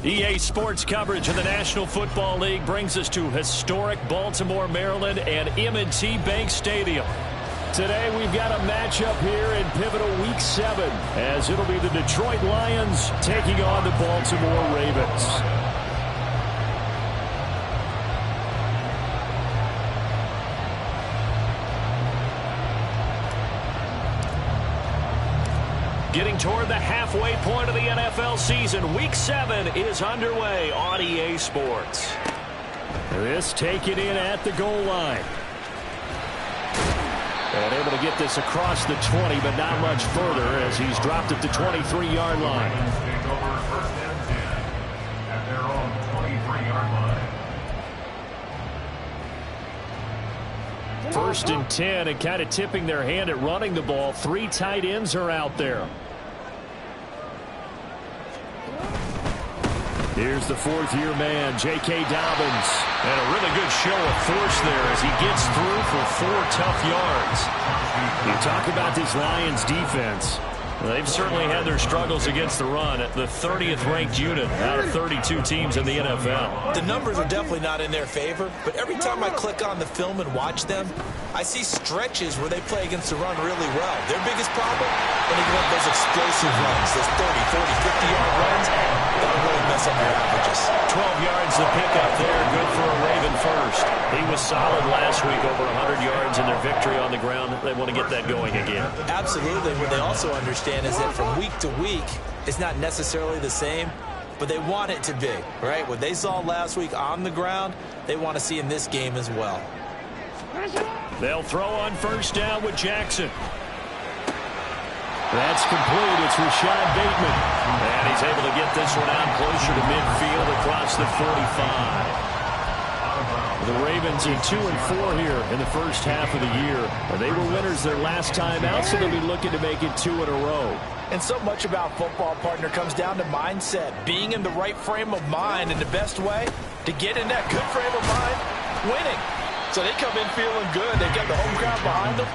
EA Sports coverage of the National Football League brings us to historic Baltimore, Maryland, and M&T Bank Stadium. Today we've got a matchup here in pivotal Week 7, as it'll be the Detroit Lions taking on the Baltimore Ravens. Getting toward the halfway point of the NFL season, Week 7 is underway on EA Sports. This taken in at the goal line. And able to get this across the 20, but not much further as he's dropped it to 23-yard line. First and 10, and kind of tipping their hand at running the ball. 3 tight ends are out there. Here's the fourth-year man, J.K. Dobbins. And a really good show of force there as he gets through for 4 tough yards. You talk about this Lions defense. They've certainly had their struggles against the run at the 30th ranked unit out of 32 teams in the NFL. The numbers are definitely not in their favor, but every time I click on the film and watch them, I see stretches where they play against the run really well. Their biggest problem, when they get those explosive runs, those 30, 40, 50-yard runs, that'll really mess up their averages. 12 yards to pick up there, good for a Raven first. He was solid last week, over 100 yards in their victory on the ground. They want to get that going again. Absolutely. What they also understand is that from week to week, it's not necessarily the same, but they want it to be, right? What they saw last week on the ground, they want to see in this game as well. They'll throw on first down with Jackson. That's complete. It's Rashad Bateman. And he's able to get this one out closer to midfield across the 45. The Ravens are 2-4 here in the first half of the year. They were winners their last time out, so they'll be looking to make it 2 in a row. And so much about football, partner, comes down to mindset. Being in the right frame of mind, and the best way to get in that good frame of mind, winning. So they come in feeling good. They got the home crowd behind them.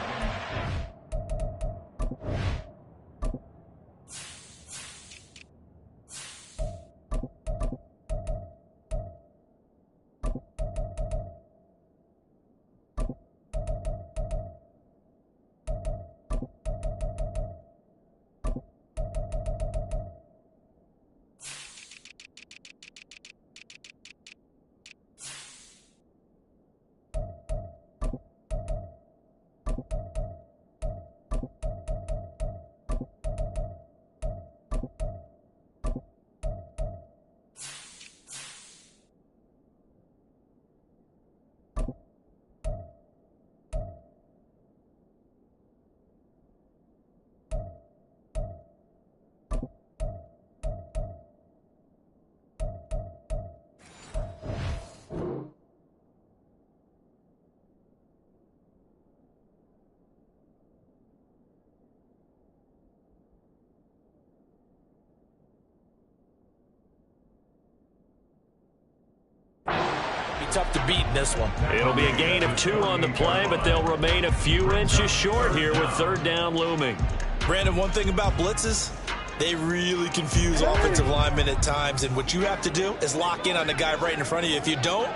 Tough to beat in this one. It'll be a gain of 2 on the play, but they'll remain a few inches short here with third down looming. Brandon, one thing about blitzes, they really confuse offensive linemen at times, and what you have to do is lock in on the guy right in front of you. If you don't,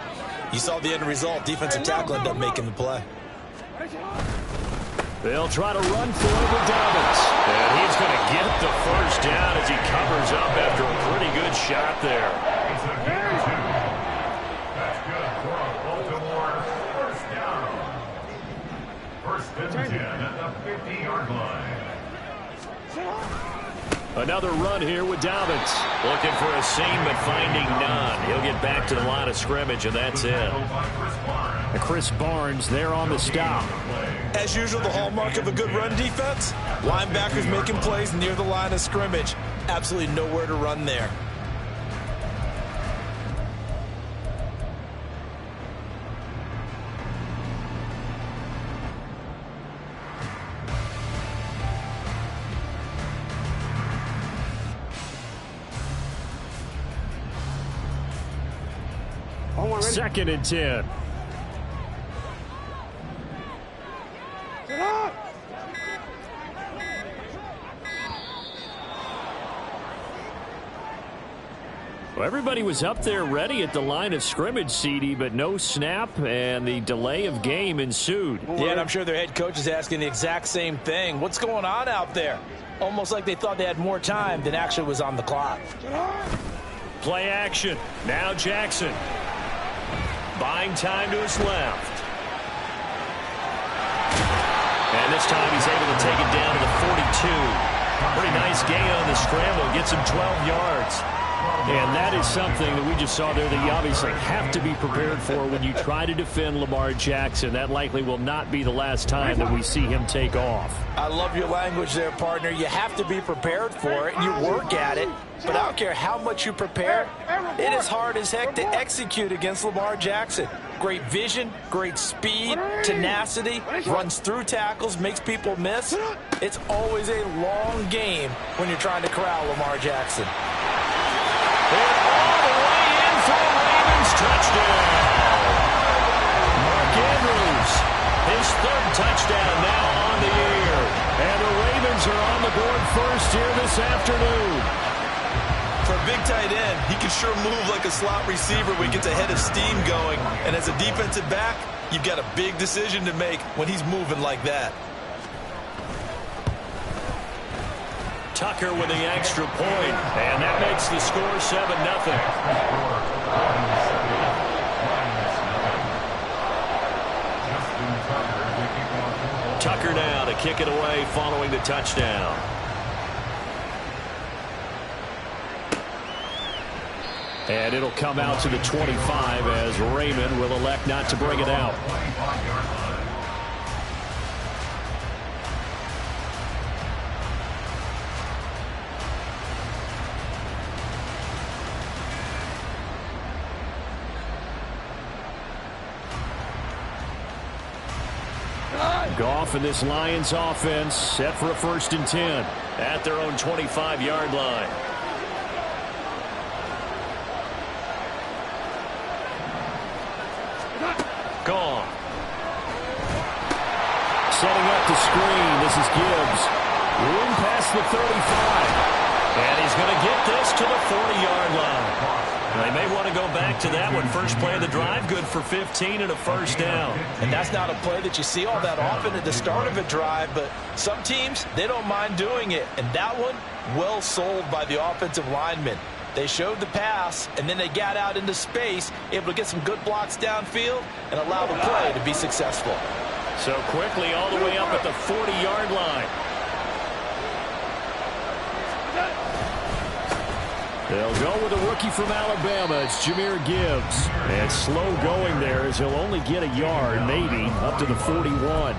you saw the end result. Defensive tackle ended up making the play. They'll try to run for it with Dobbins. And he's going to get the first down as he covers up after a pretty good shot there. Another run here with Dobbins. Looking for a seam, but finding none. He'll get back to the line of scrimmage, and that's it. Chris Barnes there on the stop. As usual, the hallmark of a good run defense, linebackers making plays near the line of scrimmage. Absolutely nowhere to run there. Second and 10. Well, everybody was up there ready at the line of scrimmage, CD, but no snap, and the delay of game ensued. Yeah, and I'm sure their head coach is asking the exact same thing. What's going on out there? Almost like they thought they had more time than actually was on the clock. Play action. Now Jackson. Buying time to his left. And this time he's able to take it down to the 42. Pretty nice gain on the scramble. Gets him 12 yards. And that is something that we just saw there that you obviously have to be prepared for when you try to defend Lamar Jackson. That likely will not be the last time that we see him take off. I love your language there, partner. You have to be prepared for it, and you work at it. But I don't care how much you prepare, it is hard as heck to execute against Lamar Jackson. Great vision, great speed, tenacity, runs through tackles, makes people miss. It's always a long game when you're trying to corral Lamar Jackson. And all the way in for a Ravens touchdown. Mark Andrews, his third touchdown now on the year. And the Ravens are on the board first here this afternoon. For a big tight end, he can sure move like a slot receiver when he gets a head of steam going. And as a defensive back, you've got a big decision to make when he's moving like that. Tucker with the extra point, and that makes the score 7-0. Tucker now to kick it away following the touchdown. And it'll come out to the 25 as Raymond will elect not to bring it out. Goff and this Lions offense set for a 1st and 10 at their own 25-yard line. Goff. Setting up the screen. This is Gibbs. Room past the 35. And he's going to get this to the 40-yard line. They may want to go back to that one. First play of the drive, good for 15 and a 1st down. And that's not a play that you see all that often at the start of a drive, but some teams, they don't mind doing it. And that one, well sold by the offensive lineman. They showed the pass, and then they got out into space, able to get some good blocks downfield and allow the play to be successful. So quickly all the way up at the 40-yard line. They'll go with a rookie from Alabama. It's Jahmyr Gibbs. And slow going there as he'll only get a yard, maybe, up to the 41.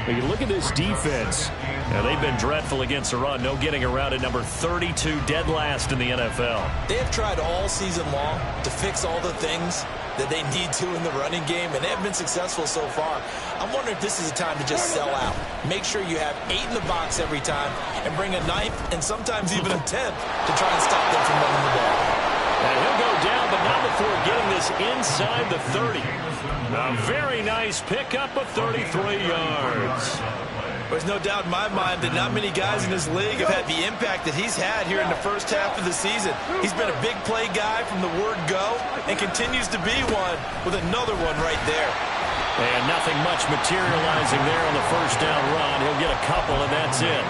But you look at this defense. Now, they've been dreadful against the run. No getting around at number 32, dead last in the NFL. They have tried all season long to fix all the things that they need to in the running game, and they have been successful so far. I'm wondering if this is a time to just sell out. Make sure you have 8 in the box every time and bring a 9th and sometimes even a 10th to try and stop them from running the ball. And he'll go down, but not before getting this inside the 30. A very nice pickup of 33 yards. There's no doubt in my mind that not many guys in this league have had the impact that he's had here in the first half of the season. He's been a big play guy from the word go and continues to be one with another one right there. And nothing much materializing there on the 1st down run. He'll get a couple, and that's it.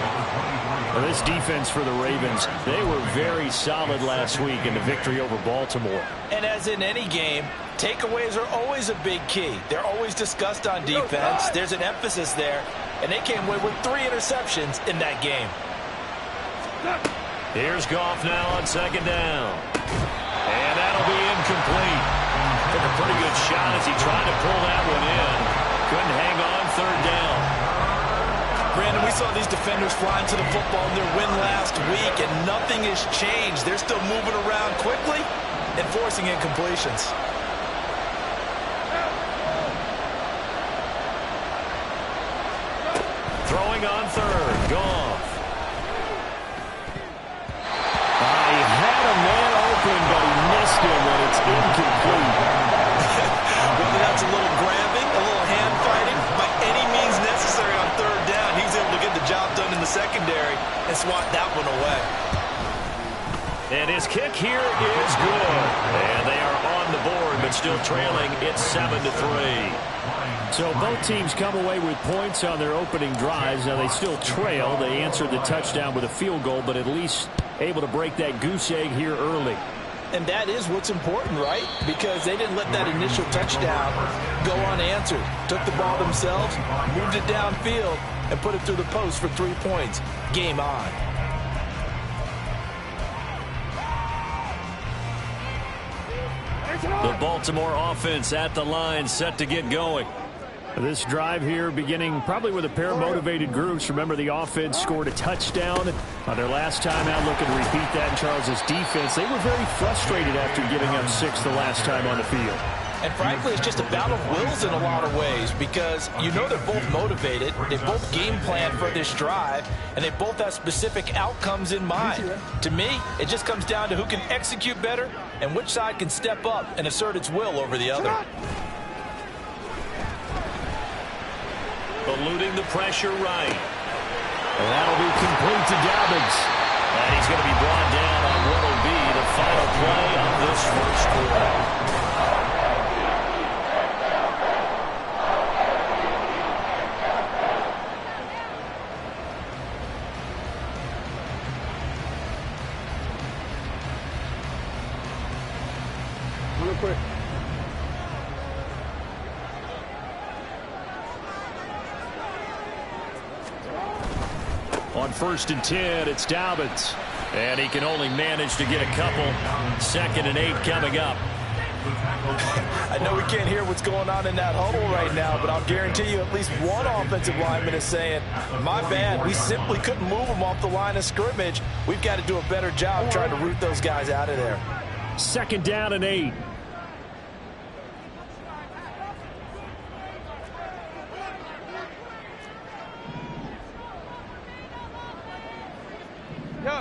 Well, this defense for the Ravens, they were very solid last week in the victory over Baltimore. And as in any game, takeaways are always a big key. They're always discussed on defense. There's an emphasis there. And they came away with 3 interceptions in that game. Here's Goff now on 2nd down. And that'll be incomplete. Took a pretty good shot as he tried to pull that one in. Couldn't hang on 3rd down. Brandon, we saw these defenders flying to the football in their win last week, and nothing has changed. They're still moving around quickly and forcing incompletions. Throwing on 3rd, Goff. He had a man open, but he missed him, and it's incomplete. Whether that's a little grabbing, a little hand fighting, by any means necessary on 3rd down, he's able to get the job done in the secondary and swat that one away. And his kick here is good. And they are on the board, but still trailing. It's 7-3. So both teams come away with points on their opening drives. Now they still trail. They answered the touchdown with a field goal, but at least able to break that goose egg here early. And that is what's important, right? Because they didn't let that initial touchdown go unanswered. Took the ball themselves, moved it downfield, and put it through the post for 3 points. Game on. The Baltimore offense at the line, set to get going. This drive here beginning probably with a pair of motivated groups. Remember, the offense scored a touchdown on their last time out. Looking to repeat that in Charles' defense. They were very frustrated after giving up 6 the last time on the field. And frankly, it's just a battle of wills in a lot of ways because you know they're both motivated. They both game plan for this drive, and they both have specific outcomes in mind. To me, it just comes down to who can execute better and which side can step up and assert its will over the other. Eluding the pressure right. And that'll be complete to Dobbins. And he's going to be brought down on what will be the final play of this first quarter. Real quick. On 1st and 10, it's Dobbins. And he can only manage to get a couple. 2nd and 8 coming up. I know we can't hear what's going on in that huddle right now, but I'll guarantee you at least one offensive lineman is saying, my bad, we simply couldn't move them off the line of scrimmage. We've got to do a better job trying to root those guys out of there. 2nd down and 8.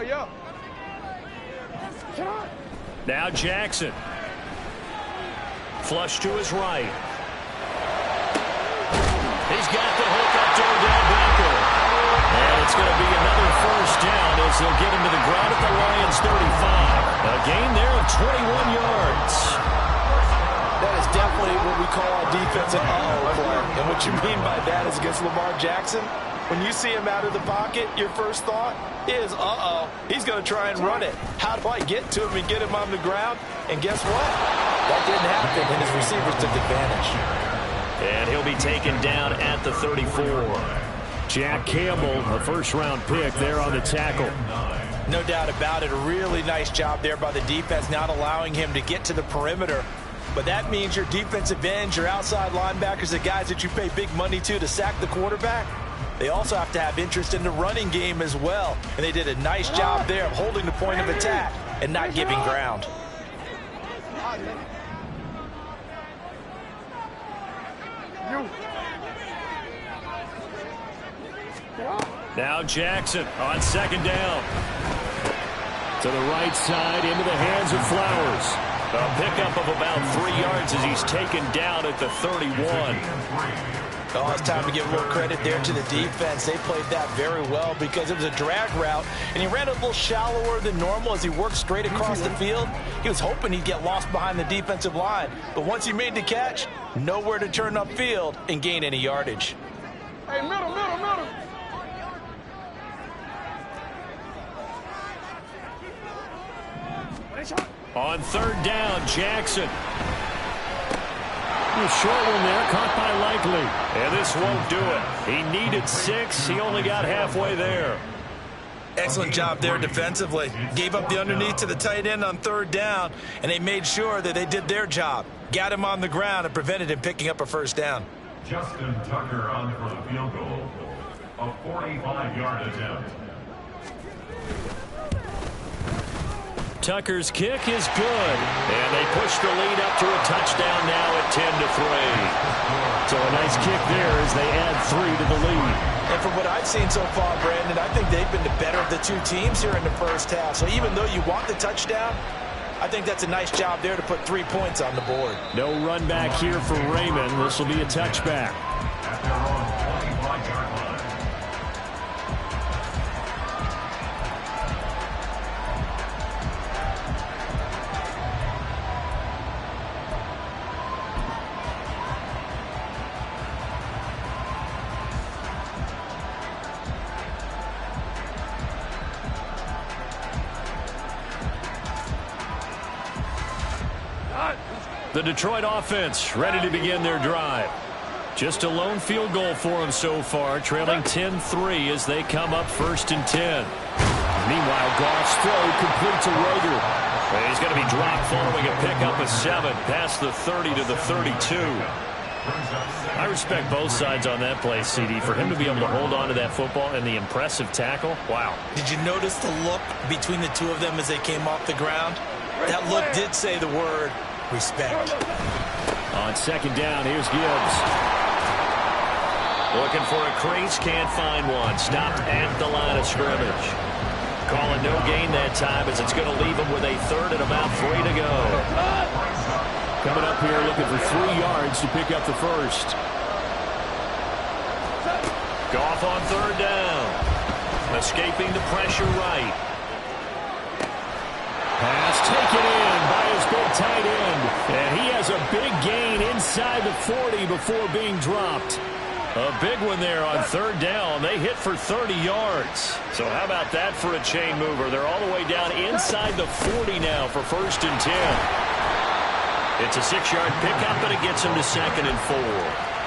Yo. Now Jackson. Flush to his right. He's got the hook up to Odell Beckham. And it's going to be another first down as they'll get him to the ground at the Lions 35. A gain there of 21 yards. That is definitely what we call a defensive uh-oh play. And what you mean by that is against Lamar Jackson, when you see him out of the pocket, your first thought is, uh-oh, he's going to try and run it. How do I get to him and get him on the ground? And guess what? That didn't happen, and his receivers took advantage. And he'll be taken down at the 34. Jack Campbell, a first-round pick there on the tackle. No doubt about it. A really nice job there by the defense, not allowing him to get to the perimeter. But that means your defensive ends, your outside linebackers, the guys that you pay big money to sack the quarterback, they also have to have interest in the running game as well. And they did a nice job there of holding the point of attack and not giving ground. Now Jackson on 2nd down. To the right side, into the hands of Flowers. A pickup of about 3 yards as he's taken down at the 31. Oh, it's time to give a little credit there to the defense. They played that very well because it was a drag route, and he ran a little shallower than normal as he worked straight across the field. He was hoping he'd get lost behind the defensive line, but once he made the catch, nowhere to turn upfield and gain any yardage. Hey, middle. On 3rd down, Jackson. A short one there, caught by Likely. And this won't do it. He needed 6. He only got halfway there. Excellent job there defensively. Gave up the underneath to the tight end on 3rd down, and they made sure that they did their job. Got him on the ground and prevented him picking up a first down. Justin Tucker on for the field goal. A 45-yard attempt. Tucker's kick is good. And they push the lead up to a touchdown now at 10-3. So a nice kick there as they add 3 to the lead. And from what I've seen so far, Brandon, I think they've been the better of the two teams here in the first half. So even though you want the touchdown, I think that's a nice job there to put 3 points on the board. No run back here for Raymond. This will be a touchback. At their own 25-yard line. The Detroit offense ready to begin their drive. Just a lone field goal for them so far, trailing 10-3 as they come up 1st and 10. Meanwhile, Goff's throw complete to Rager. And he's going to be dropped following a pickup of 7 past the 30 to the 32. I respect both sides on that play, CD. For him to be able to hold on to that football and the impressive tackle, wow. Did you notice the look between the two of them as they came off the ground? That look did say the word respect. On 2nd down, here's Gibbs. Looking for a crease, can't find one. Stopped at the line of scrimmage. Calling no gain that time as it's going to leave him with a 3rd and about 3 to go. Coming up here looking for 3 yards to pick up the 1st. Goff on 3rd down. Escaping the pressure right. Pass taken in by his big tight end. And he has a big gain inside the 40 before being dropped. A big one there on 3rd down. They hit for 30 yards. So how about that for a chain mover? They're all the way down inside the 40 now for 1st and 10. It's a 6-yard pickup, but it gets him to 2nd and 4.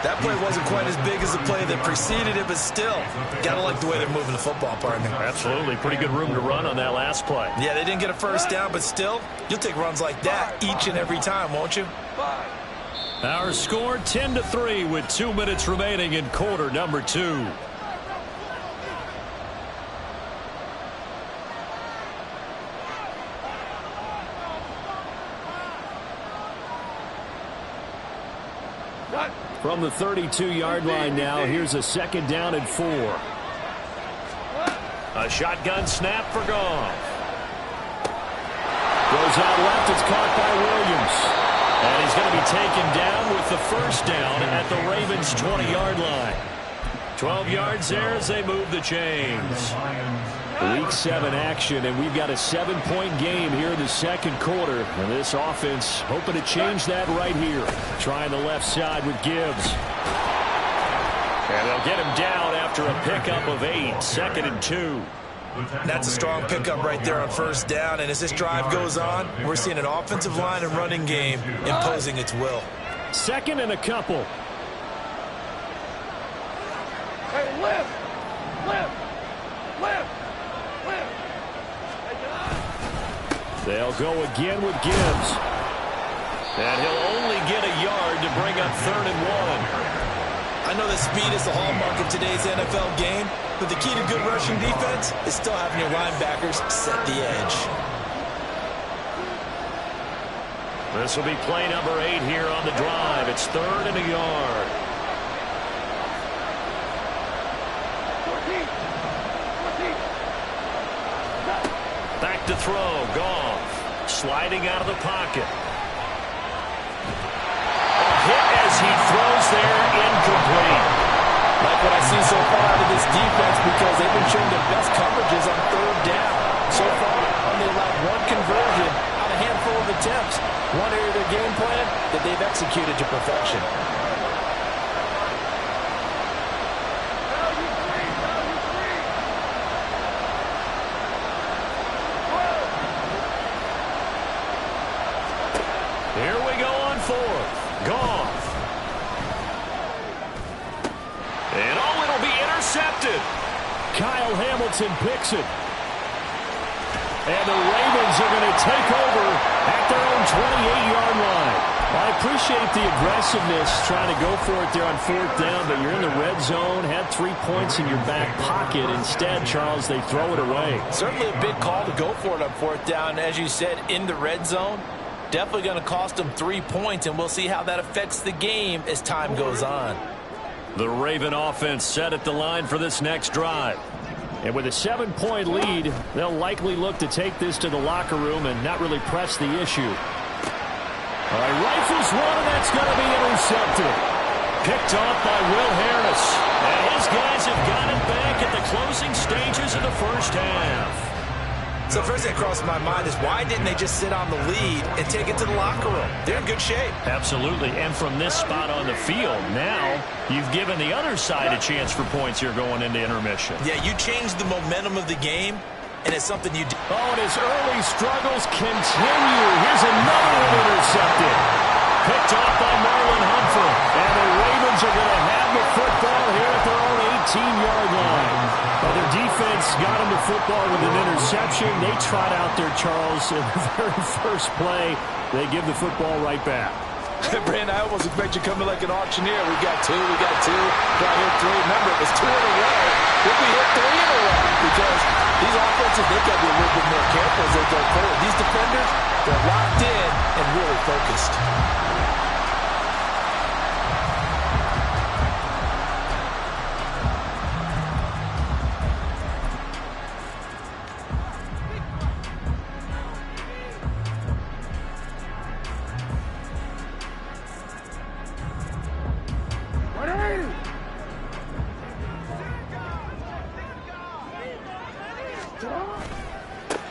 That play wasn't quite as big as the play that preceded it, but still, gotta like the way they're moving the football, partner. Absolutely. Pretty good room to run on that last play. Yeah, they didn't get a 1st down, but still, you'll take runs like that each and every time, won't you? Our score 10-3 with 2 minutes remaining in quarter number 2. From the 32-yard line now, here's a 2nd down and 4. A shotgun snap for Goff. Goes out left, it's caught by Williams. And he's going to be taken down with the 1st down at the Ravens' 20-yard line. 12 yards there as they move the chains. Week 7 action, and we've got a 7-point game here in the 2nd quarter. And this offense hoping to change that right here. Trying the left side with Gibbs. And they'll get him down after a pickup of 8, 2nd and 2. That's a strong pickup right there on 1st down, and as this drive goes on, we're seeing an offensive line and running game imposing its will. 2nd and a couple. Hey, lift! They'll go again with Gibbs. And he'll only get a yard to bring up 3rd and 1. I know that speed is the hallmark of today's NFL game, but the key to good rushing defense is still having your linebackers set the edge. This will be play number 8 here on the drive. It's 3rd and a yard. 14. Back to throw. Goff sliding out of the pocket. A hit as he throws there, incomplete. Like what I see so far out of this defense, because they've been showing their best coverages on 3rd down. So far, only allowed 1 conversion on a handful of attempts. One area of their game plan that they've executed to perfection. Here we go on 4th. Goff. And oh, it'll be intercepted. Kyle Hamilton picks it. And the Ravens are going to take over at their own 28-yard line. I appreciate the aggressiveness trying to go for it there on 4th down, but you're in the red zone, had 3 points in your back pocket. Instead, Charles, they throw it away. Certainly a big call to go for it on 4th down. As you said, in the red zone, definitely going to cost them 3 points, and we'll see how that affects the game as time goes on. The Raven offense set at the line for this next drive. And with a 7-point lead, they'll likely look to take this to the locker room and not really press the issue. All right, rifles one, and that's going to be intercepted. Picked off by Will Harris. And his guys have got it back at the closing stages of the 1st half. So first thing that crossed my mind is why didn't they just sit on the lead and take it to the locker room? They're in good shape. Absolutely. And from this spot on the field, now you've given the other side a chance for points here going into intermission. Yeah, you changed the momentum of the game, and it's something you do. Oh, and his early struggles continue. Here's another one intercepted. picked off by Marlon Humphrey. And the Ravens are going to have the football here at their own 18-yard line. Well, their defense got them the football with an interception. They trot out there, Charles, in the very first play. They give the football right back. Brandon, I almost expect you coming like an auctioneer. We got two, got here three. Remember, it was 2 in a row. We'll be here 3 in a row because these offenses, they've got to be a little bit more careful as they go forward. These defenders, they're locked in and really focused.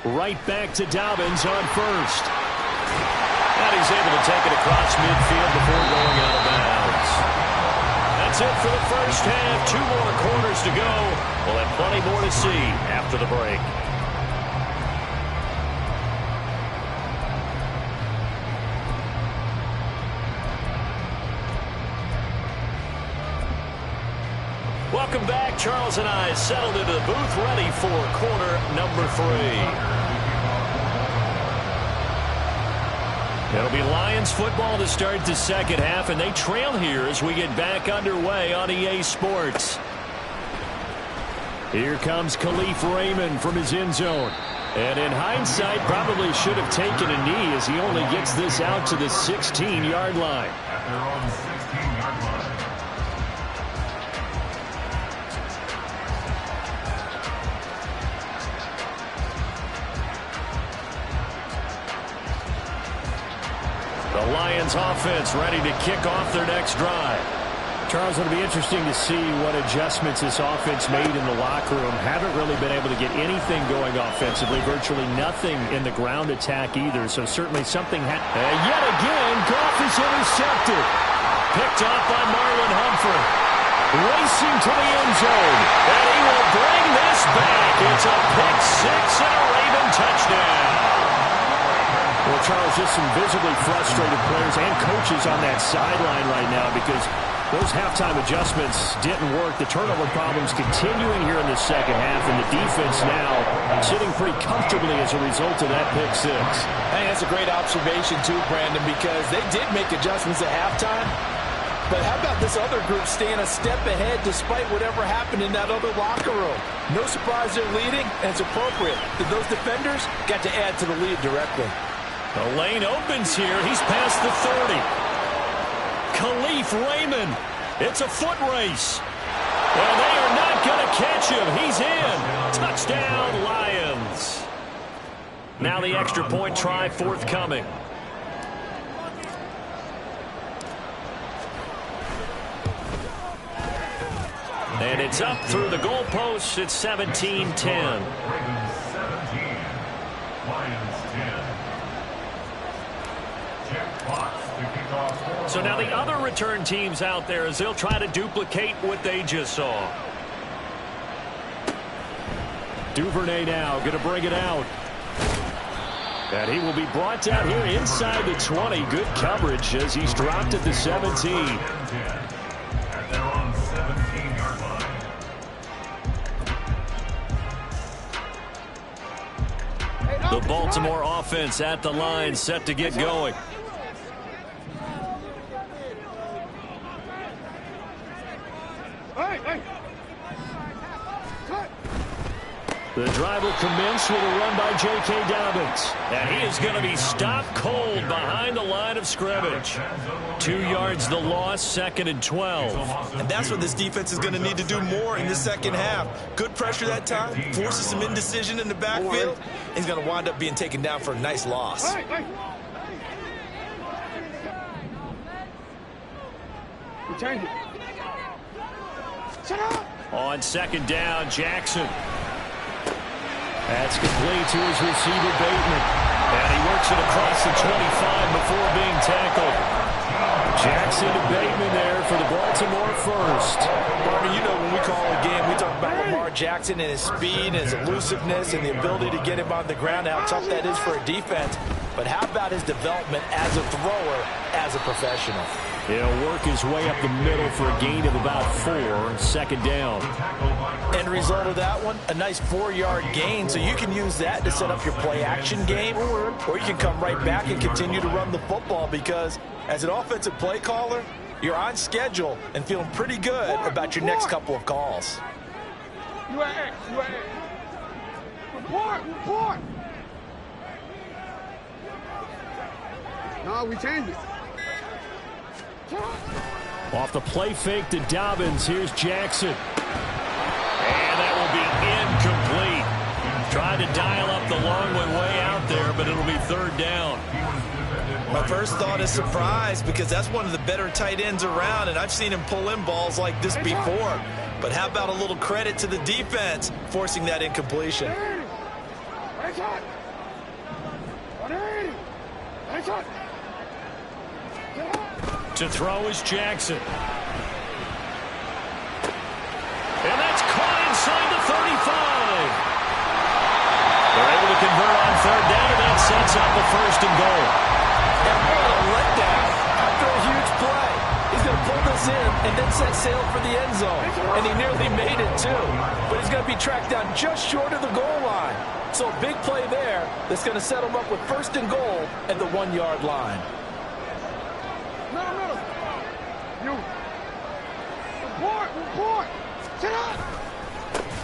Right back to Dobbins on first. And he's able to take it across midfield before going out of bounds. That's it for the first half. 2 more quarters to go. We'll have plenty more to see after the break. Welcome back. Charles and I settled into the booth, ready for quarter number 3. It'll be Lions football to start the second half, and they trail here as we get back underway on EA Sports. Here comes Khalif Raymond from his end zone. And in hindsight, probably should have taken a knee as he only gets this out to the 16-yard line. At their own 16-yard line. The Lions offense ready to kick off their next drive. Charles, it'll be interesting to see what adjustments this offense made in the locker room. Haven't really been able to get anything going offensively. Virtually nothing in the ground attack either. So certainly something yet again, Goff is intercepted. Picked off by Marlon Humphrey. Racing to the end zone. And he will bring this back. It's a pick 6 and a Raven touchdown. Well, Charles, just some visibly frustrated players and coaches on that sideline right now because those halftime adjustments didn't work. The turnover problems continuing here in the second half, and the defense now sitting pretty comfortably as a result of that pick 6. I think that's a great observation, too, Brandon, because they did make adjustments at halftime. But how about this other group staying a step ahead despite whatever happened in that other locker room? No surprise they're leading, and it's appropriate that those defenders got to add to the lead directly. The lane opens here. He's past the 30. Khalif Raymond. It's a foot race. Well, they are not going to catch him. He's in. Touchdown, Lions. Now the extra point try forthcoming. And it's up through the goalposts. It's 17-10. Ravens 17. Lions 10. So now the other return teams out there as they'll try to duplicate what they just saw. Duvernay now going to bring it out. And he will be brought down here inside the 20. Good coverage as he's dropped at the 17. At their own 17-yard line. The Baltimore offense at the line, set to get going. The drive will commence with a run by J.K. Dobbins. And he is going to be stopped cold behind the line of scrimmage. 2 yards the loss, 2nd and 12. And that's what this defense is going to need to do more in the second half. Good pressure that time, forces some indecision in the backfield. He's going to wind up being taken down for a nice loss. On 2nd down, Jackson. That's complete to his receiver, Bateman. And he works it across the 25 before being tackled. Jackson to Bateman there for the Baltimore first. Barbara, you know when we call a game, we talk about Lamar Jackson and his speed and his elusiveness and the ability to get him on the ground, how tough that is for a defense. but how about his development as a thrower, as a professional? He'll work his way up the middle for a gain of about 4, second down. End result of that one, a nice 4-yard gain, so you can use that to set up your play-action game, or you can come right back and continue to run the football because as an offensive play caller, you're on schedule and feeling pretty good about your next couple of calls. UAA. Report. No, we changed it. Off the play fake to Dobbins. Here's Jackson. And that will be incomplete. Tried to dial up the long way out there, but it'll be third down. My first thought is surprise because that's one of the better tight ends around, and I've seen him pull in balls like this before. But how about a little credit to the defense forcing that incompletion? To throw is Jackson. And that's caught inside the 35. They're able to convert on third down, and that sets up a first and goal. And what a letdown after a huge play. He's going to pull this in and then set sail for the end zone. And he nearly made it, too. But he's going to be tracked down just short of the goal line. So a big play there that's going to set him up with first and goal at the 1-yard line. No. You. Report. Sit up.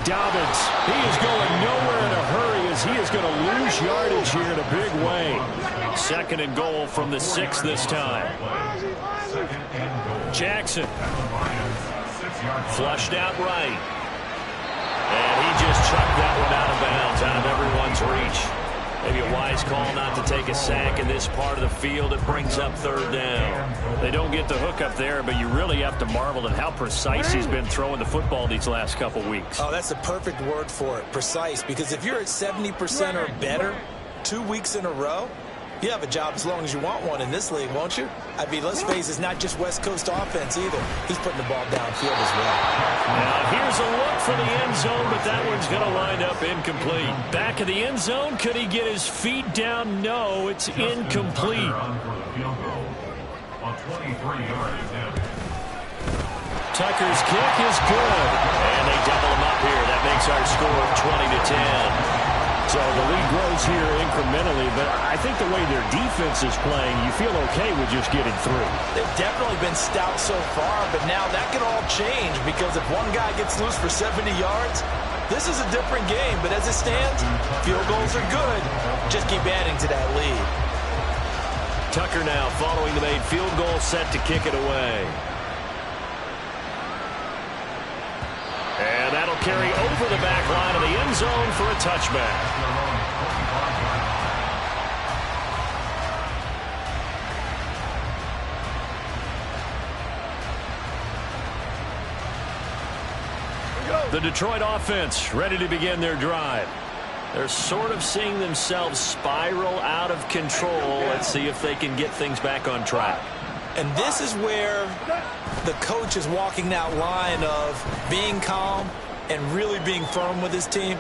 Dobbins, he is going nowhere in a hurry as he is going to lose yardage here in a big way. Second and goal from the 6 this time. Jackson. Flushed out right. And he just chucked that one out of bounds, out of everyone's reach. Maybe a wise call not to take a sack in this part of the field. It brings up third down. They don't get the hook up there, but you really have to marvel at how precise he's been throwing the football these last couple weeks. Oh, that's the perfect word for it, precise, because if you're at 70% or better 2 weeks in a row, you have a job as long as you want one in this league, won't you? I mean, let's face it, it's not just West Coast offense either. He's putting the ball downfield as well. Now, here's a look for the end zone, but that one's going to wind up incomplete. Back of the end zone, could he get his feet down? No, it's incomplete. Tucker's kick is good. And they double him up here. That makes our score 20-10. So the lead grows here incrementally, but I think the way their defense is playing, you feel okay with just getting through. They've definitely been stout so far, but now that can all change because if one guy gets loose for 70 yards, this is a different game. But as it stands, field goals are good. Just keep adding to that lead. Tucker now following the made field goal, set to kick it away. And that'll carry over the back line of the end zone for a touchback. The Detroit offense ready to begin their drive. They're sort of seeing themselves spiral out of control. Let's see if they can get things back on track. And this is where the coach is walking that line of being calm and really being firm with his team.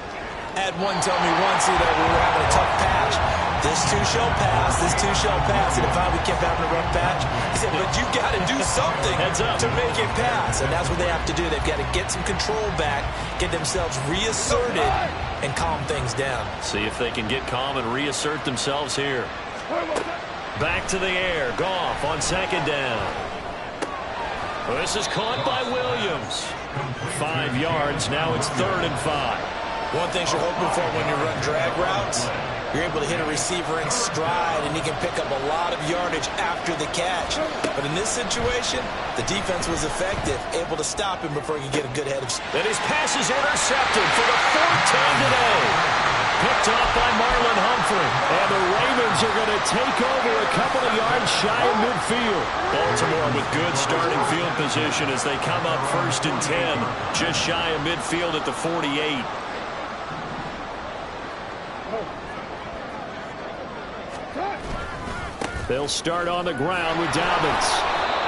I had one tell me once, we were having a tough patch. This too shall pass, this too shall pass. And if we kept having a rough patch, he said, but you got to do something to make it pass. And that's what they have to do. They've got to get some control back, get themselves reasserted, and calm things down. See if they can get calm and reassert themselves here. Back to the air. Goff on second down. This is caught by Williams. 5 yards. Now it's 3rd and 5. One thing you're hoping for when you run drag routes, you're able to hit a receiver in stride, and he can pick up a lot of yardage after the catch. But in this situation, the defense was effective, able to stop him before he could get a good head of steam. And his pass is intercepted for the 4th time today. Picked off by Marlon Humphrey. And the Ravens are going to take over a couple of yards shy of midfield. Baltimore with good starting field position as they come up 1st and 10. Just shy of midfield at the 48. They'll start on the ground with Dobbins.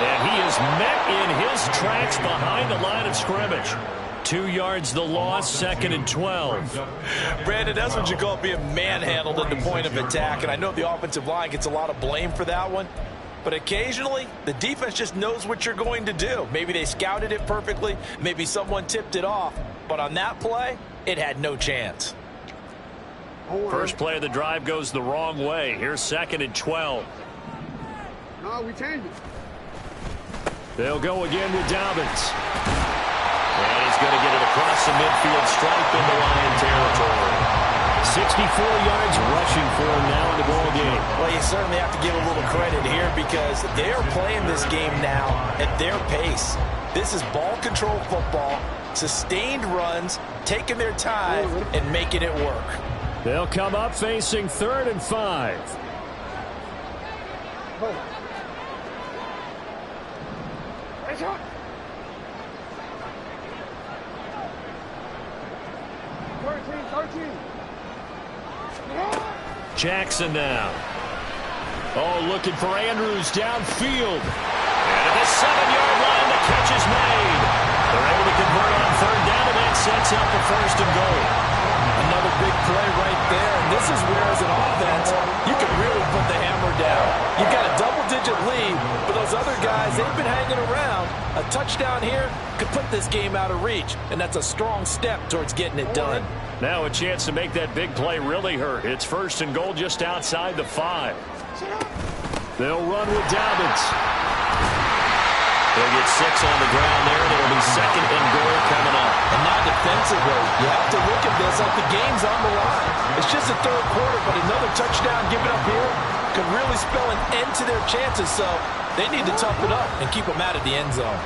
And he is met in his tracks behind the line of scrimmage. 2 yards the loss, 2nd and 12. Brandon, that's what you call being manhandled at the point of attack. And I know the offensive line gets a lot of blame for that one. But occasionally, the defense just knows what you're going to do. Maybe they scouted it perfectly. Maybe someone tipped it off. But on that play, it had no chance. First play of the drive goes the wrong way. Here's 2nd and 12. No, we changed it. They'll go again with Dobbins. And he's going to get it across the midfield stripe into Lion territory. 64 yards rushing for him now in the ball game. Well, you certainly have to give a little credit here because they are playing this game now at their pace. This is ball control football, sustained runs, taking their time, and making it work. They'll come up facing 3rd and 5. Hey, shot. Jackson now. Oh, looking for Andrews downfield. And at the 7-yard line, the catch is made. They're able to convert on 3rd down, and that sets up the 1st and goal. Another big play right there. And this is where, as an offense, you can really put the hammer down. You've got a double-digit lead, but those other guys, they've been hanging around. A touchdown here could put this game out of reach, and that's a strong step towards getting it done. Now a chance to make that big play really hurt. It's 1st and goal just outside the 5. They'll run with Dobbins. They'll get 6 on the ground there, and it'll be 2nd and goal coming up. And now defensively, you have to look at this like the game's on the line. It's just the 3rd quarter, but another touchdown given up here could really spell an end to their chances, so they need to tough it up and keep them out of the end zone.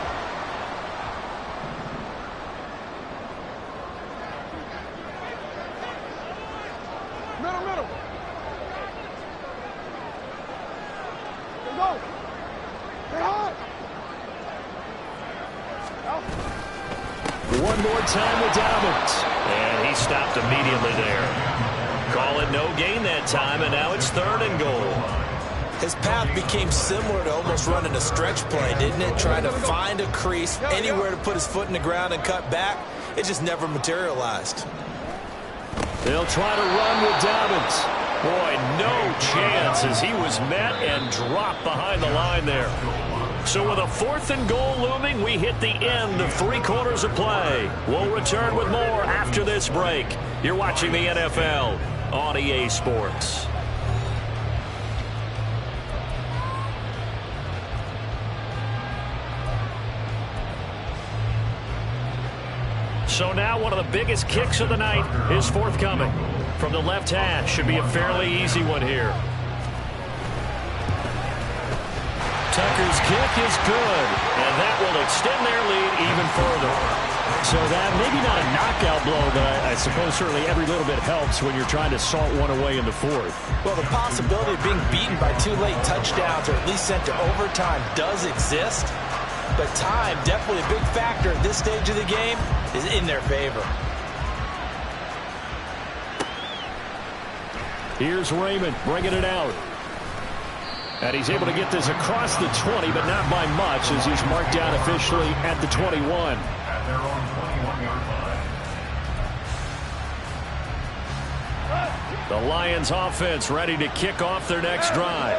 Middle. Go. Get hard. One more time with Dobbins. And he stopped immediately there. Call it no gain that time, and now it's 3rd and goal. His path became similar to almost running a stretch play, didn't it? Trying to find a crease, anywhere to put his foot in the ground and cut back. It just never materialized. They'll try to run with Dobbins. Boy, no chance as he was met and dropped behind the line there. So with a 4th and goal looming, we hit the end of 3 quarters of play. We'll return with more after this break. You're watching the NFL on EA Sports. So now one of the biggest kicks of the night is forthcoming. From the left hash, should be a fairly easy one here. Tucker's kick is good, and that will extend their lead even further. So that maybe not a knockout blow, but I suppose certainly every little bit helps when you're trying to salt one away in the 4th. Well, the possibility of being beaten by 2 late touchdowns or at least sent to overtime does exist. But time, definitely a big factor at this stage of the game, is in their favor. Here's Raymond bringing it out. And he's able to get this across the 20, but not by much as he's marked down officially at the 21. At their own 21-yard line. The Lions offense ready to kick off their next drive.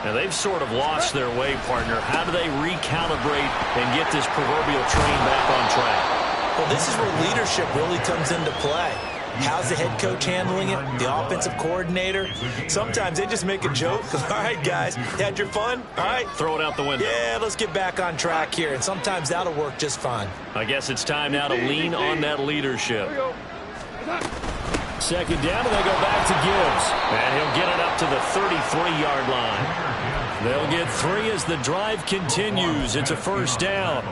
Now, they've sort of lost their way, partner. How do they recalibrate and get this proverbial train back on track? Well, this is where leadership really comes into play. How's the head coach handling it? The offensive coordinator? Sometimes they just make a joke. All right, guys, you had your fun? All right. Throw it out the window. Yeah, let's get back on track here. And sometimes that'll work just fine. I guess it's time now to lean on that leadership. 2nd down, and they go back to Gibbs. And he'll get it up to the 33-yard line. They'll get 3 as the drive continues. It's a 1st down.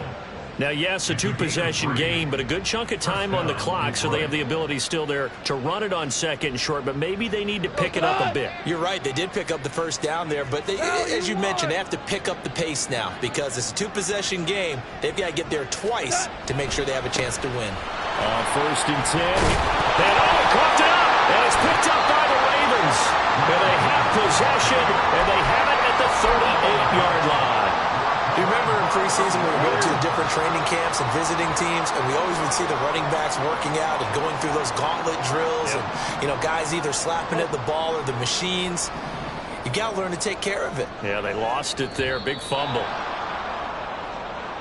Now, yes, a 2-possession game, but a good chunk of time on the clock, so they have the ability still there to run it on 2nd and short, but maybe they need to pick it up a bit. You're right. They did pick up the 1st down there, but they, as you mentioned, they have to pick up the pace now because it's a 2-possession game. They've got to get there twice to make sure they have a chance to win. 1st and 10. And caught it up, and it's picked up by the Ravens. And they have possession, and they have it at the 38-yard line. You remember in preseason we were going to the different training camps and visiting teams, and we always would see the running backs working out and going through those gauntlet drills, and guys either slapping at the ball or the machines. You got to learn to take care of it. Yeah, they lost it there. Big fumble.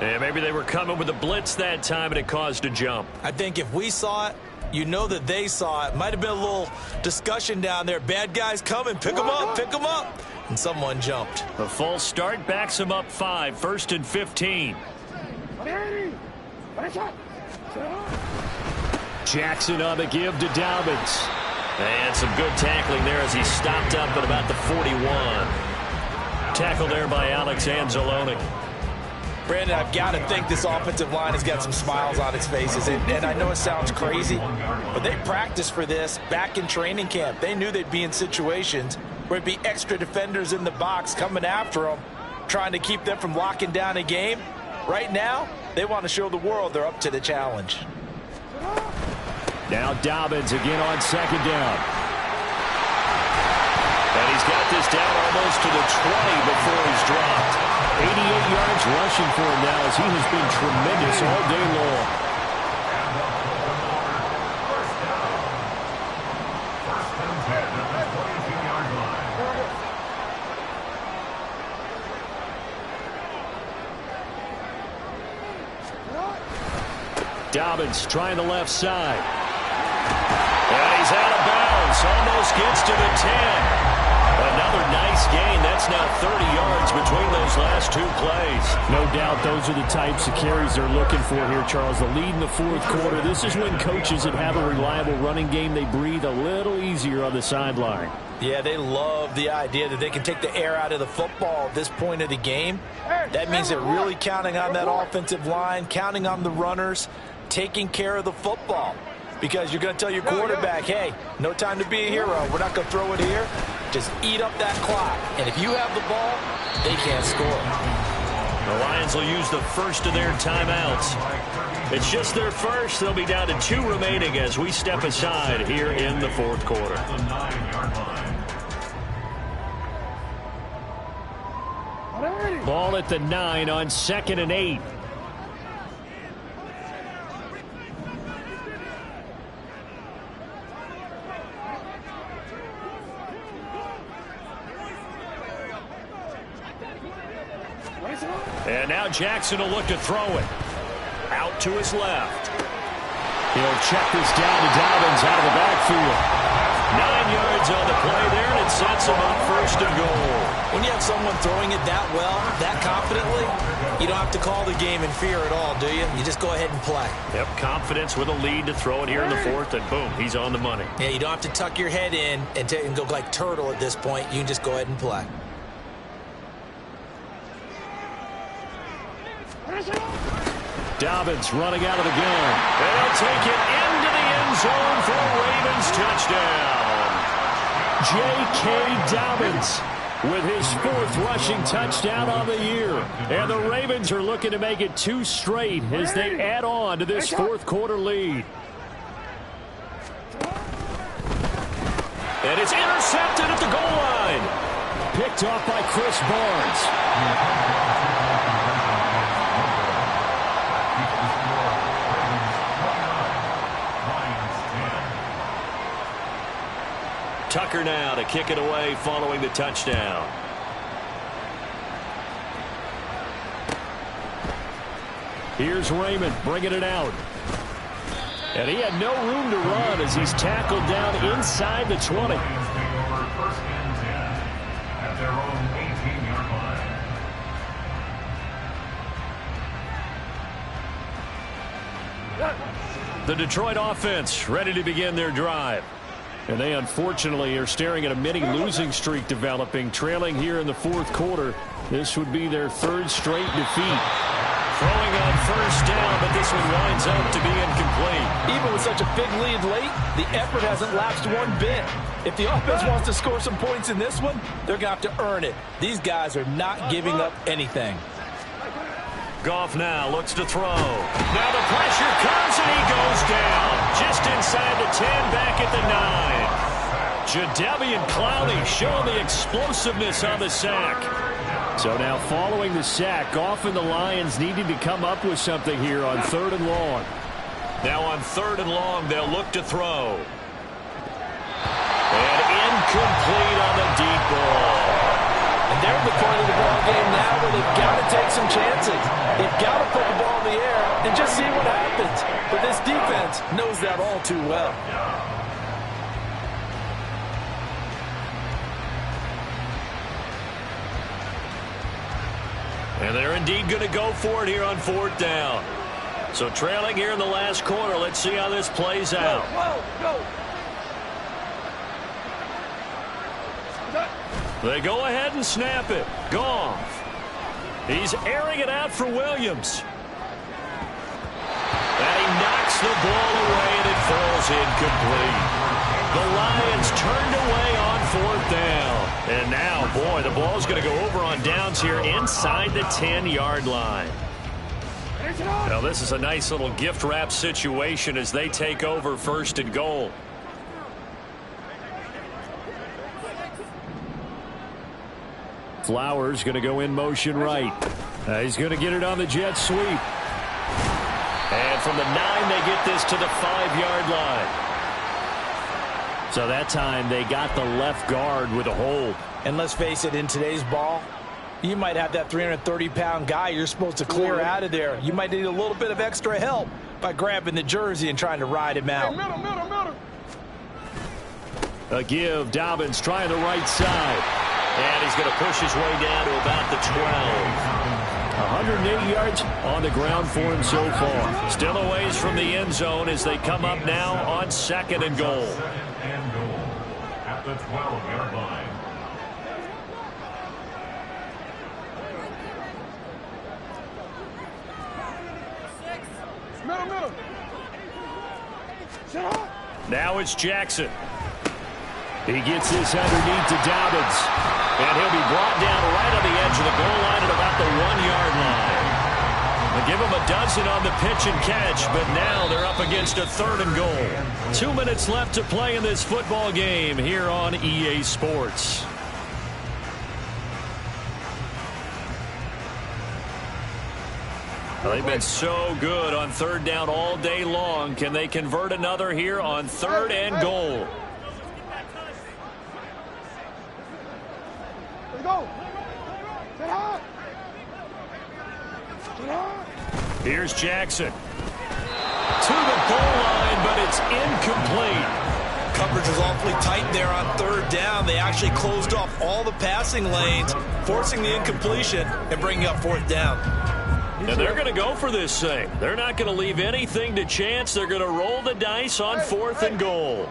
Yeah, maybe they were coming with a blitz that time, and it caused a jump. I think if we saw it, you know that they saw it. Might have been a little discussion down there. Bad guys coming. Pick them up. Pick them up. And someone jumped. A false start backs them up 5. 1st and 15. Jackson on the give to Dobbins. And some good tackling there as he stopped up at about the 41. Tackle there by Alex Anzalone. Brandon, I've got to think this offensive line has got some smiles on its faces. And I know it sounds crazy, but they practiced for this back in training camp. They knew they'd be in situations where it'd be extra defenders in the box coming after them, trying to keep them from locking down a game. Right now, they want to show the world they're up to the challenge. Now Dobbins again on 2nd down. And he's got this down almost to the 20 before he's dropped. 88 yards rushing for him now as he has been tremendous all day long. Dobbins trying the left side. And he's out of bounds. Almost gets to the 10. Another nice gain. That's now 30 yards between those last 2 plays. No doubt those are the types of carries they're looking for here, Charles. The lead in the 4th quarter. This is when coaches that have a reliable running game, they breathe a little easier on the sideline. Yeah, they love the idea that they can take the air out of the football at this point of the game. That means they're really counting on that offensive line, counting on the runners, taking care of the football. Because you're going to tell your quarterback, hey, no time to be a hero. We're not going to throw it here. Just eat up that clock. And if you have the ball, they can't score. The Lions will use the first of their timeouts. It's just their first. They'll be down to 2 remaining as we step aside here in the 4th quarter. Ball at the 9 on 2nd and 8. And now Jackson will look to throw it. Out to his left. He'll check this down to Dobbins out of the backfield. 9 yards on the play there, and it sets him up 1st and goal. When you have someone throwing it that well, that confidently, you don't have to call the game in fear at all, do you? You just go ahead and play. Yep, confidence with a lead to throw it here in the 4th, and boom, he's on the money. Yeah, you don't have to tuck your head in and go like turtle at this point. You can just go ahead and play. Dobbins running out of the gun. They'll take it into the end zone for a Ravens touchdown. J.K. Dobbins with his 4th rushing touchdown on the year. And the Ravens are looking to make it 2 straight as they add on to this 4th quarter lead. And it's intercepted at the goal line. Picked off by Chris Barnes. Tucker now to kick it away following the touchdown. Here's Raymond bringing it out. And he had no room to run as he's tackled down inside the 20. First and 10 at their own 18-yard line. The Detroit offense ready to begin their drive. And they unfortunately are staring at a mini losing streak developing, trailing here in the 4th quarter. This would be their 3rd straight defeat. Throwing on 1st down, but this one winds up to be incomplete. Even with such a big lead late, the effort hasn't lapsed one bit. If the offense wants to score some points in this one, they're going to have to earn it. These guys are not giving up anything. Goff now looks to throw. Now the pressure comes and he goes down. Just inside the 10, back at the 9. Jadeveon Clowney showing the explosiveness on the sack. So now following the sack, often the Lions needing to come up with something here on 3rd and long. Now on 3rd and long, they'll look to throw. And incomplete on the deep ball. And they're in the point of the ball game now where they've got to take some chances. They've got to put the ball in the air and just see what happens. But this defense knows that all too well. And they're indeed going to go for it here on 4th down. So trailing here in the last quarter. Let's see how this plays out. Go. They go ahead and snap it. Goff. He's airing it out for Williams. And he knocks the ball away, and it falls incomplete. The Lions turned away on 4th down. And now, boy, the ball's going to go over on downs here inside the 10-yard line. Now, this is a nice little gift wrap situation as they take over 1st and goal. Flowers going to go in motion right. He's going to get it on the jet sweep. And from the 9, they get this to the 5-yard line. So that time they got the left guard with a hold. And let's face it, in today's ball, you might have that 330-pound guy you're supposed to clear out of there. You might need a little bit of extra help by grabbing the jersey and trying to ride him out. Middle. A give. Dobbins trying the right side. And he's going to push his way down to about the 12. 180 yards on the ground for him so far. Still a ways from the end zone as they come up now on 2nd and goal. 2nd and goal at the 12-yard line. Middle. Now it's Jackson. He gets this underneath to Dobbins. And he'll be brought down right on the edge of the goal line at about the 1-yard line. They give him a dozen on the pitch and catch, but now they're up against a 3rd and goal. 2 minutes left to play in this football game here on EA Sports. They've been so good on 3rd down all day long. Can they convert another here on 3rd and goal? Go. Get high. Here's Jackson. To the goal line, but it's incomplete. Coverage was awfully tight there on 3rd down. They actually closed off all the passing lanes, forcing the incompletion and bringing up 4th down. And they're going to go for this thing. They're not going to leave anything to chance. They're going to roll the dice on 4th and goal.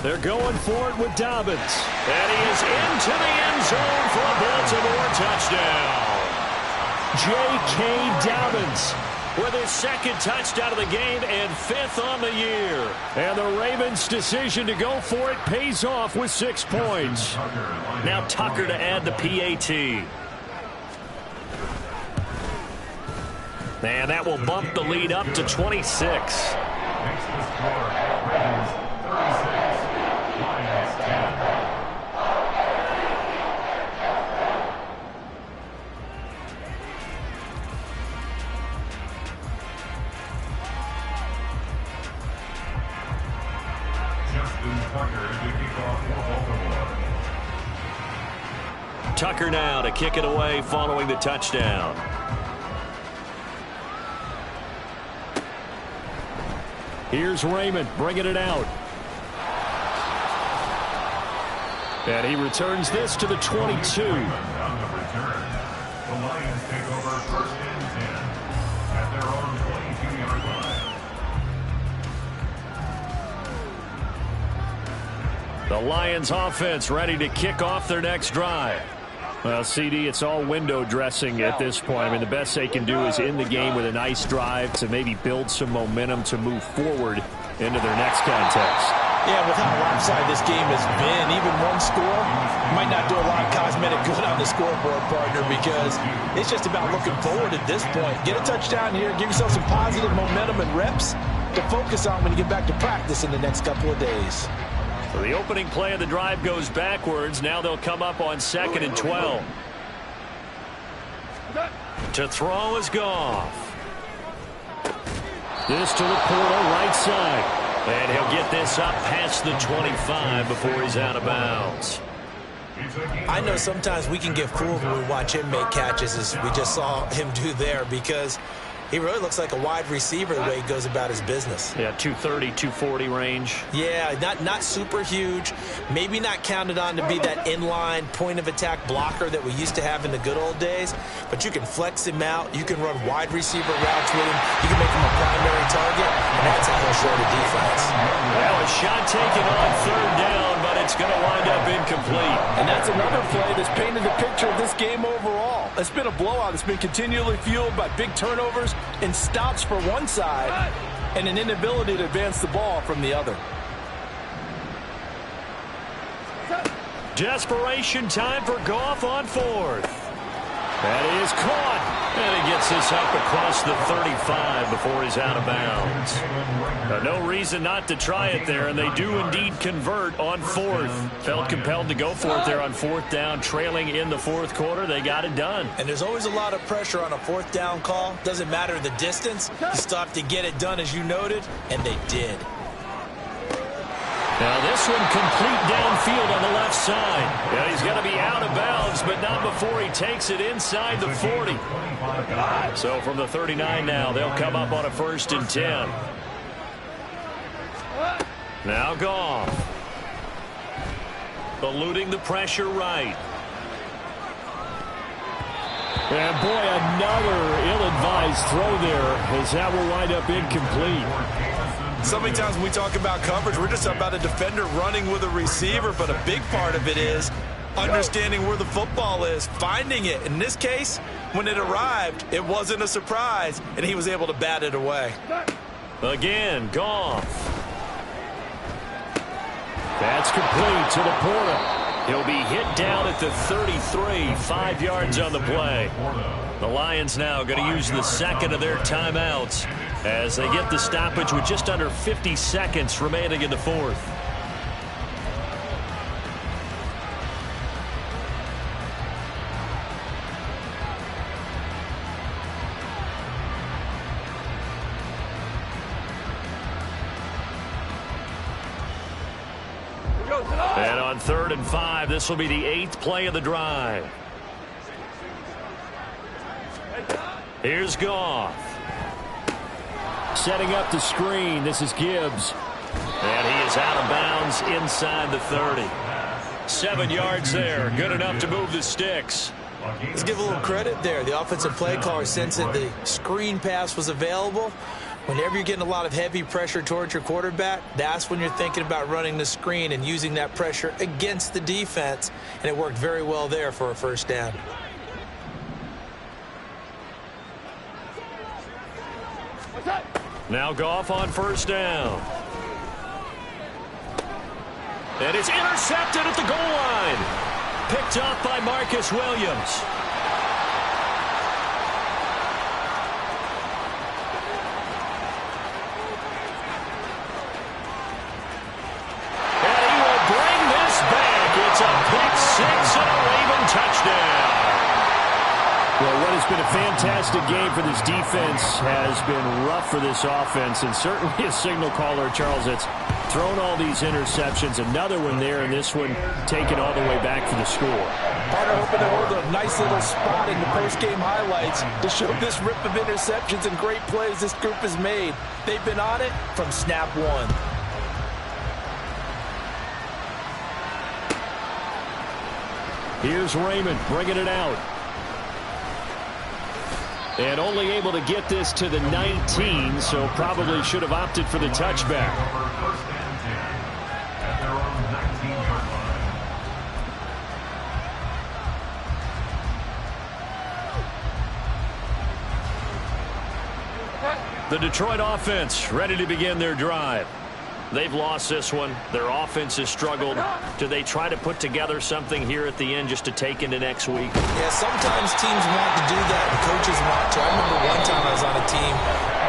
They're going for it with Dobbins. And he is into the end zone for a Baltimore touchdown. J.K. Dobbins with his 2nd touchdown of the game and 5th on the year. And the Ravens' decision to go for it pays off with 6 points. Now Tucker to add the PAT. And that will bump the lead up to 26. Makes the score Ravens 36, Lions 10. Tucker now to kick it away following the touchdown. Here's Raymond bringing it out. And he returns this to the 22. On the return, the Lions take over 1st and 10 at their own 22-yard line. The Lions offense ready to kick off their next drive. Well, CD, it's all window dressing at this point. I mean, the best they can do is in the game with a nice drive to maybe build some momentum to move forward into their next contest. Yeah, with how lopsided this game has been, even one score might not do a lot of cosmetic good on the scoreboard, partner, because it's just about looking forward at this point. Get a touchdown here, give yourself some positive momentum and reps to focus on when you get back to practice in the next couple of days. So the opening play of the drive goes backwards. Now they'll come up on 2nd and 12. To throw is Goff. This to the portal right side. And he'll get this up past the 25 before he's out of bounds. I know sometimes we can get fooled when we watch him make catches, as we just saw him do there, because he really looks like a wide receiver the way he goes about his business. Yeah, 230, 240 range. Yeah, not super huge. Maybe not counted on to be that inline point-of-attack blocker that we used to have in the good old days. But you can flex him out. You can run wide receiver routes with him. You can make him a primary target, and that's how he'll show the defense. Well, a shot taken on 3rd down, but it's going to wind up incomplete. And that's another play that's painted the picture of this game overall. It's been a blowout. It's been continually fueled by big turnovers and stops for one side and an inability to advance the ball from the other. Desperation time for Goff on 4th. That is caught. And he gets this up across the 35 before he's out of bounds. No reason not to try it there, and they do indeed convert on 4th. Felt compelled to go for it there on 4th down, trailing in the 4th quarter. They got it done. And there's always a lot of pressure on a 4th down call. Doesn't matter the distance. You still have to get it done, as you noted, and they did. Now this one complete downfield on the left side. Yeah, he's going to be out of bounds, but not before he takes it inside the 40. So from the 39 now, they'll come up on a 1st and 10. Now Goff. Eluding the pressure right. And boy, another ill-advised throw there, as that will wind up incomplete. So many times when we talk about coverage, we're just about a defender running with a receiver, but a big part of it is understanding where the football is, finding it. In this case, when it arrived, it wasn't a surprise, and he was able to bat it away. Again, Goff. That's complete to the portal. He'll be hit down at the 33, 5 yards on the play. The Lions now going to use the 2nd of their timeouts as they get the stoppage with just under 50 seconds remaining in the 4th. And on 3rd and 5, this will be the 8th play of the drive. Here's Goff. Setting up the screen. This is Gibbs. And he is out of bounds inside the 30. 7 yards there. Good enough to move the sticks. Let's give a little credit there. The offensive play caller sensed that the screen pass was available. Whenever you're getting a lot of heavy pressure towards your quarterback, that's when you're thinking about running the screen and using that pressure against the defense. And it worked very well there for a 1st down. Now Goff on 1st down. And it's intercepted at the goal line. Picked up by Marcus Williams. And he will bring this back. It's a pick 6 and a Raven touchdown. Well, what has been a fantastic game for this defense has been rough for this offense, and certainly a signal caller, Charles, that's thrown all these interceptions. Another one there, and this one taken all the way back for the score. Partner hoping to hold a nice little spot in the post-game highlights to show this rip of interceptions and great plays this group has made. They've been on it from snap one. Here's Raymond bringing it out. And only able to get this to the 19, so probably should have opted for the touchback. The Detroit offense ready to begin their drive. They've lost this one. Their offense has struggled. Do they try to put together something here at the end just to take into next week? Yeah, sometimes teams want to do that, and coaches want to. I remember one time I was on a team,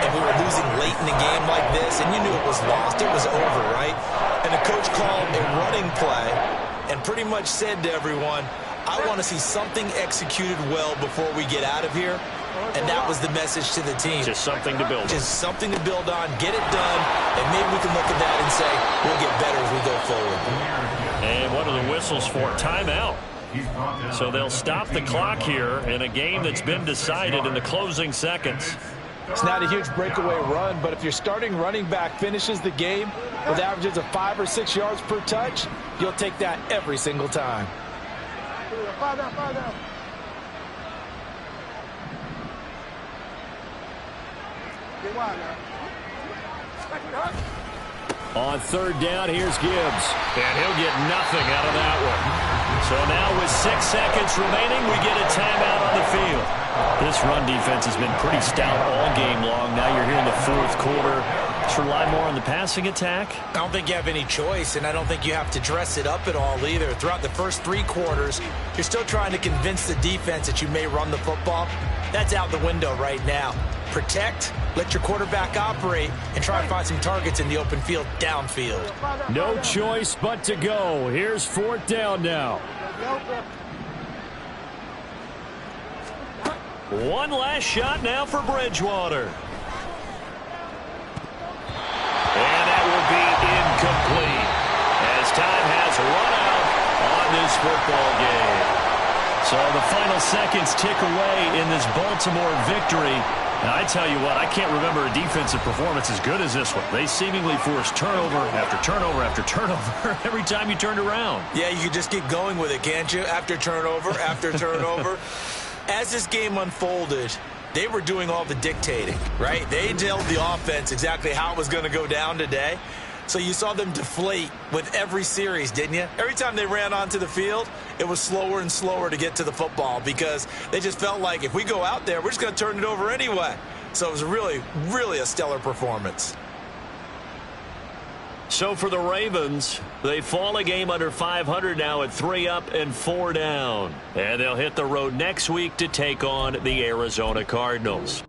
and we were losing late in the game like this, and you knew it was lost. It was over, right? And the coach called a running play and pretty much said to everyone, I want to see something executed well before we get out of here. And that was the message to the team. Just something to build on. Just something to build on, get it done, and maybe we can look at that and say, we'll get better as we go forward. And what are the whistles for? Timeout. So they'll stop the clock here in a game that's been decided in the closing seconds. It's not a huge breakaway run, but if your starting running back finishes the game with averages of 5 or 6 yards per touch, you'll take that every single time. Five down, five down. Get wide now. On third down, here's Gibbs. And he'll get nothing out of that one. So now with 6 seconds remaining, we get a timeout on the field. This run defense has been pretty stout all game long. Now you're here in the fourth quarter. Let's rely more on the passing attack. I don't think you have any choice, and I don't think you have to dress it up at all either. Throughout the first 3 quarters, you're still trying to convince the defense that you may run the football. That's out the window right now. Protect, let your quarterback operate, and try to find some targets in the open field downfield. No choice but to go. Here's fourth down now. One last shot now for Bridgewater. And that will be incomplete as time has run out on this football game. So the final seconds tick away in this Baltimore victory. And I tell you what, I can't remember a defensive performance as good as this one. They seemingly forced turnover after turnover after turnover every time you turned around. Yeah, you can just keep going with it, can't you? After turnover, after turnover. As this game unfolded, they were doing all the dictating, right? They told the offense exactly how it was going to go down today. So you saw them deflate with every series, didn't you? Every time they ran onto the field, it was slower and slower to get to the football because they just felt like if we go out there, we're just going to turn it over anyway. So it was really, really a stellar performance. So for the Ravens, they fall a game under 500 now at 3 up and 4 down. And they'll hit the road next week to take on the Arizona Cardinals.